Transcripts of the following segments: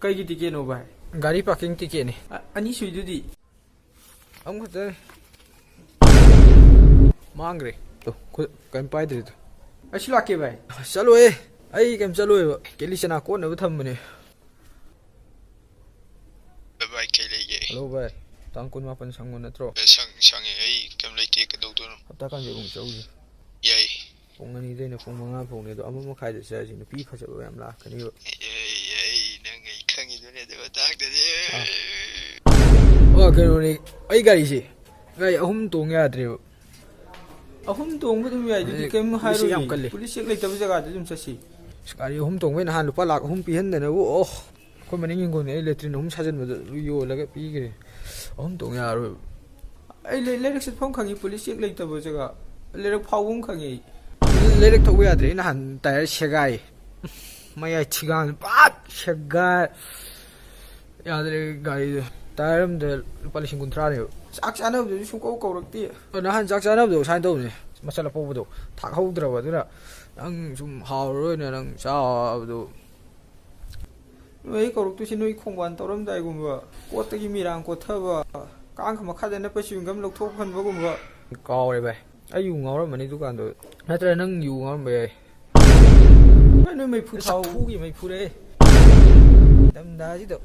कई ticket no भाई गाड़ी पार्किंग टिकेट ने अनि सुइदुदी हम खत मांग रहे तो कहीं पाइद्रे तो अशी लाके भाई चलो ए आई कहीं चलो केली चना कौन है वो थम बने भाई के लिए हेलो भाई तांग कुन मापन संगो नत्रो संगे आई कम लेते के दो दोनों हफ्ता kan jung chau ji yay pung ani dei na pung manga phone ne do amma makhai de sa ji nu pi pha chaba yam la kani ba yay nang ai khangi do ne do tak de o ke no ni ai gari si gai ahum tong ya dre ahum tong bu dum yai di kem hairu yam kalle police ek leitab jaga da dum chasi gari ahum tong wen han lupa lak ahum pi hen na wo oh ko maning ngin go ne electric ahum sajen ba yo la ga pi gre ahum tong ya ro ai lerak sit phong khangi police ek leitab jaga lerak phawum khangi lerak tho ya dre na han tayar shegai maya chigan pat shegai ya dre gari tayar de lupa lising kuntra ne sak chana bu sum ko ko rakti na han jak chana bu sain do ne masala po bu do thak hau dra ba dra nang sum haw ro ne nang cha bu noi ko raktu si noi khongwan toram dai gum ba ko ta gi mirang ko tha ba kang khama kha na pa siung gam lok thok phan ba gum ba ko re ba ai yu ngau ra mani dukan do na tra nang yu ngau ba ai noi mai phu thau fu gi mai fu re dam da ji do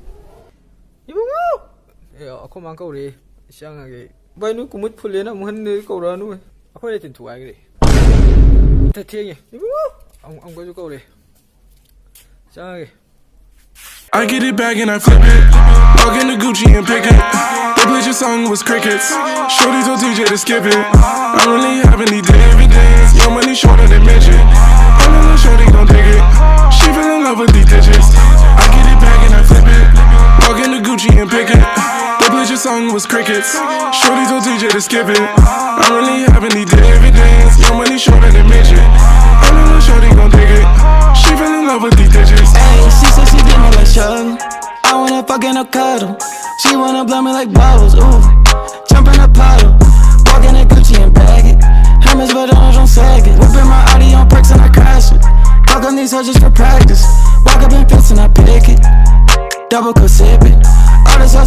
ibu ngo e ko mang ko re sang ge bai noi kumut phule na muhan ne ko ra nu ko re tin thu ai ge ta thieng ye ibu ngo ông có chú câu đi sao kì I get it back and I flip it. Walk into Gucci and pick it. They played your song was crickets. Shorty told TJ to skip it. I really haven't need every dance. Your money shorter than midget. I know shorty gon' dig it. She fell in love with these digits. I get it back and I flip it. Walk into Gucci and pick it. They played your song was crickets. Shorty told TJ to skip it. I really haven't need every dance. Your money shorter than midget. I know shorty gon' dig it. She fell in love with these digits. Hey, she said she did me like Shug. I wanna fuck in a cuddle. She wanna blow me like bubbles. Ooh, jump in a puddle. Walk in a Gucci and bag it. Hermes but on Saget. Whipping my Audi on perks and I crash it. Fuck on these hoes just for practice. Walk up in fits and I pick it. Double cup sip it. All this